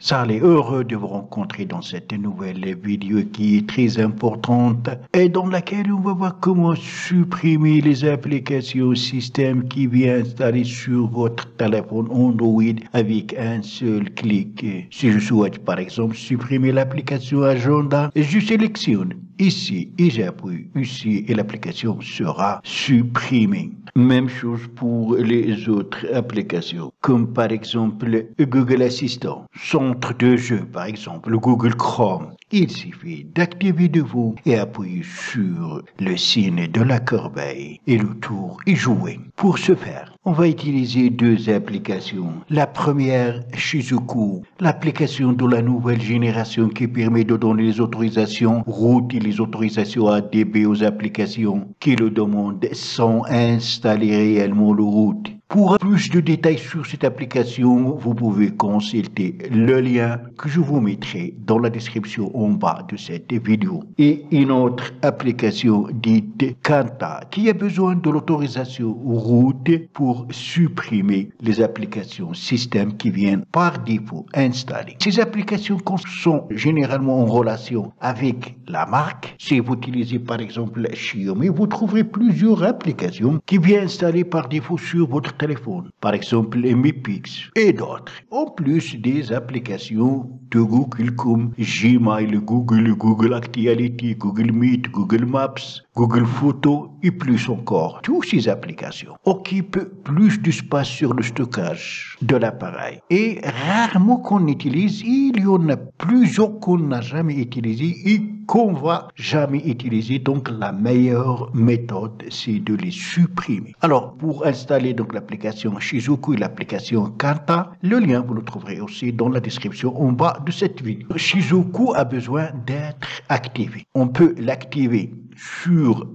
Charles est heureux de vous rencontrer dans cette nouvelle vidéo qui est très importante et dans laquelle on va voir comment supprimer les applications système qui viennent installer sur votre téléphone Android avec un seul clic. Si je souhaite par exemple supprimer l'application Agenda, je sélectionne ici et j'appuie ici et l'application sera supprimée. Même chose pour les autres applications, comme par exemple Google Assistant, centre de jeu par exemple, Google Chrome. Il suffit d'activer de vous et appuyer sur le signe de la corbeille et le tour est joué. Pour ce faire, on va utiliser deux applications. La première, Shizuku, l'application de la nouvelle génération qui permet de donner les autorisations route et les autorisations ADB aux applications qui le demandent sans installer réellement le route. Pour plus de détails sur cette application, vous pouvez consulter le lien que je vous mettrai dans la description en bas de cette vidéo. Et une autre application dite Kanta qui a besoin de l'autorisation route pour supprimer les applications système qui viennent par défaut installées. Ces applications sont généralement en relation avec la marque. Si vous utilisez par exemple Xiaomi, vous trouverez plusieurs applications qui viennent installer par défaut sur votre téléphone, par exemple Mi Pix et d'autres. En plus des applications de Google comme Gmail, Google Actuality, Google Meet, Google Maps, Google Photos et plus encore. Toutes ces applications occupent plus d'espace sur le stockage de l'appareil et rarement qu'on utilise. Il y en a plusieurs qu'on n'a jamais utilisées et qu'on va jamais utiliser. Donc la meilleure méthode c'est de les supprimer. Alors pour installer donc l'application Shizuku et l'application Kanta, le lien vous le trouverez aussi dans la description en bas de cette vidéo. Shizuku a besoin d'être activé. On peut l'activer sur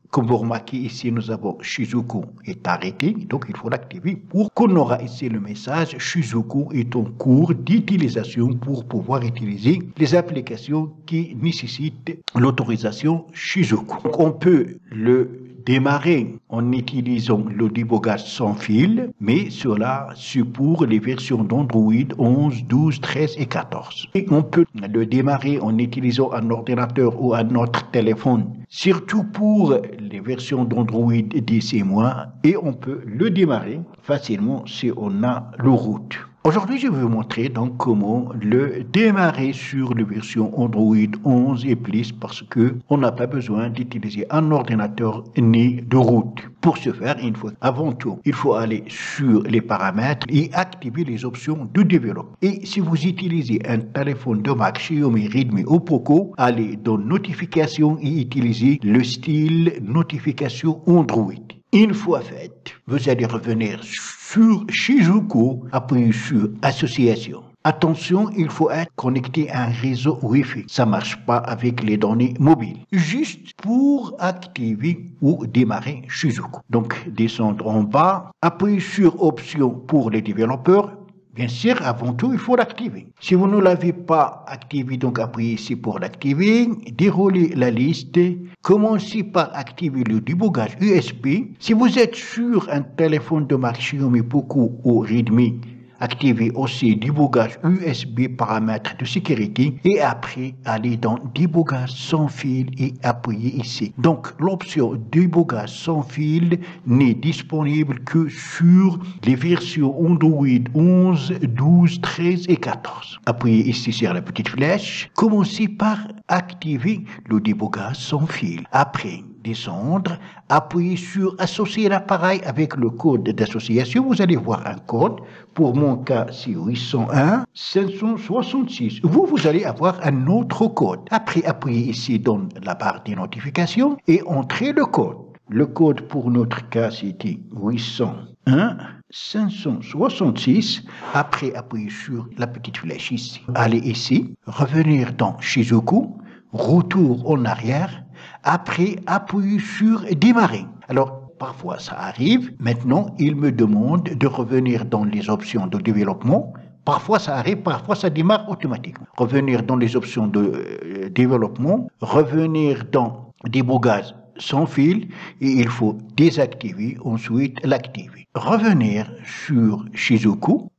comme vous remarquez ici, nous avons Shizuku est arrêté, donc il faut l'activer pour qu'on aura ici le message Shizuku est en cours d'utilisation pour pouvoir utiliser les applications qui nécessitent l'autorisation Shizuku. Donc on peut le démarrer en utilisant le débogage sans fil, mais cela c'est pour les versions d'Android 11, 12, 13 et 14. Et on peut le démarrer en utilisant un ordinateur ou un autre téléphone, surtout pour les versions d'Android 10 et moins, et on peut le démarrer facilement si on a le root. Aujourd'hui, je vais vous montrer donc comment le démarrer sur la version Android 11 et plus parce que on n'a pas besoin d'utiliser un ordinateur ni de route. Pour ce faire, avant tout, il faut aller sur les paramètres et activer les options de développement. Et si vous utilisez un téléphone de marque Xiaomi, Redmi ou Poco, allez dans notification et utilisez le style notification Android. Une fois fait, vous allez revenir sur Shizuku, appuyez sur Association. Attention, il faut être connecté à un réseau Wi-Fi. Ça ne marche pas avec les données mobiles. Juste pour activer ou démarrer Shizuku. Donc, descendre en bas, appuyez sur Options pour les développeurs. Bien sûr, avant tout, il faut l'activer. Si vous ne l'avez pas activé, donc appuyez ici pour l'activer, déroulez la liste, commencez par activer le débogage USB. Si vous êtes sur un téléphone de marque Xiaomi, Poco ou Redmi, activez aussi débogage USB paramètres de sécurité et après allez dans débogage sans fil et appuyez ici. Donc l'option débogage sans fil n'est disponible que sur les versions Android 11, 12, 13 et 14. Appuyez ici sur la petite flèche. Commencez par activer le débogage sans fil. Après descendre, appuyez sur associer l'appareil avec le code d'association. Vous allez voir un code. Pour mon cas, c'est 801 566. Vous allez avoir un autre code. Après, appuyez ici dans la barre des notifications et entrez le code. Le code pour notre cas, c'était 801 566. Après, appuyez sur la petite flèche ici. Allez ici, revenir dans Shizuku, retour en arrière. Après, appuyez sur démarrer. Alors, parfois ça arrive. Maintenant, il me demande de revenir dans les options de développement. Parfois ça arrive, parfois ça démarre automatiquement. Revenir dans les options de développement, revenir dans débogage sans fil et il faut désactiver, ensuite l'activer. Revenir sur Shizuku.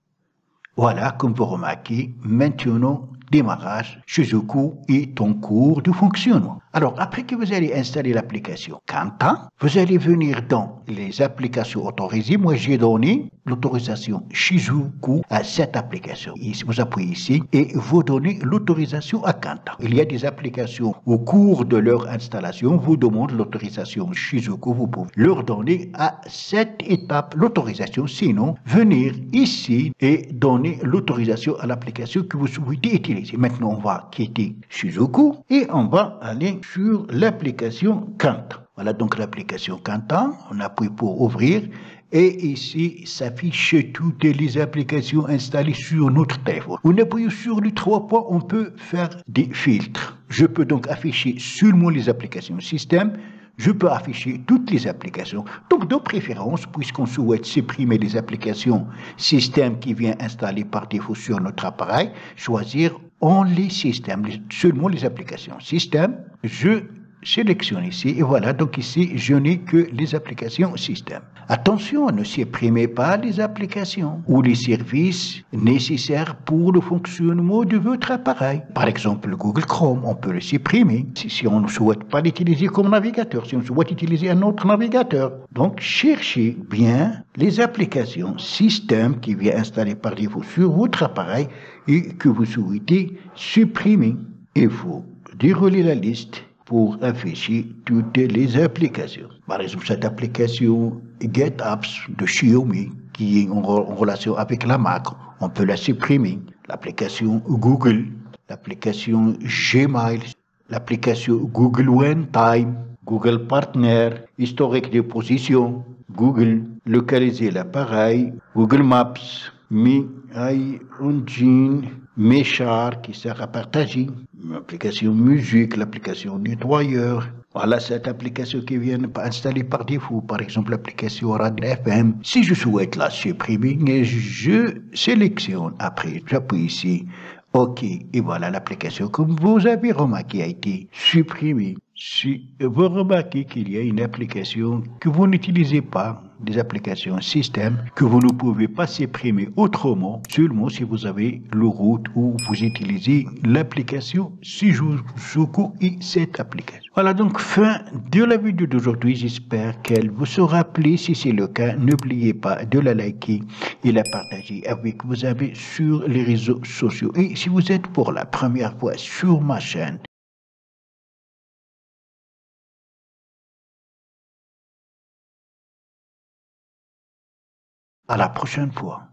Voilà, comme vous remarquez, maintenant, démarrage Shizuku est en cours de fonctionnement. Alors, après que vous allez installer l'application Kanta, vous allez venir dans les applications autorisées. Moi, j'ai donné l'autorisation Shizuku à cette application. Ici, vous appuyez ici et vous donnez l'autorisation à Kanta. Il y a des applications au cours de leur installation, vous demandez l'autorisation Shizuku. Vous pouvez leur donner à cette étape l'autorisation. Sinon, venir ici et donner l'autorisation à l'application que vous souhaitez utiliser. Maintenant, on va quitter Shizuku et on va aller sur l'application Kanta. Voilà donc l'application Kanta. On appuie pour ouvrir. Et ici s'affichent toutes les applications installées sur notre téléphone. On appuie sur les 3 points, on peut faire des filtres. Je peux donc afficher seulement les applications système. Je peux afficher toutes les applications. Donc, de préférence, puisqu'on souhaite supprimer les applications système qui viennent installer par défaut sur notre appareil, choisir only système, seulement les applications système. Je sélectionne ici et voilà, donc ici je n'ai que les applications système. Attention, ne supprimez pas les applications ou les services nécessaires pour le fonctionnement de votre appareil. Par exemple, Google Chrome, on peut le supprimer si on ne souhaite pas l'utiliser comme navigateur, si on souhaite utiliser un autre navigateur. Donc, cherchez bien les applications système qui viennent installer par défaut sur votre appareil et que vous souhaitez supprimer. Il faut dérouler la liste pour afficher toutes les applications. Par exemple, cette application GetApps de Xiaomi qui est en relation avec la Mac, on peut la supprimer. L'application Google, l'application Gmail, l'application Google One Time, Google Partner, historique de position, Google, localiser l'appareil, Google Maps, Mi Engine, Meshar qui sert à partager, l'application musique, l'application nettoyeur. Voilà cette application qui vient installer par défaut, par exemple l'application Radio FM. Si je souhaite la supprimer, je sélectionne après, j'appuie ici, OK, et voilà l'application comme vous avez remarqué a été supprimée. Si vous remarquez qu'il y a une application que vous n'utilisez pas, des applications système que vous ne pouvez pas supprimer autrement, seulement si vous avez le route ou vous utilisez l'application Shizuku et cette application. Voilà donc fin de la vidéo d'aujourd'hui. J'espère qu'elle vous sera plu. Si c'est le cas, n'oubliez pas de la liker et la partager avec vos amis sur les réseaux sociaux. Et si vous êtes pour la première fois sur ma chaîne, à la prochaine fois.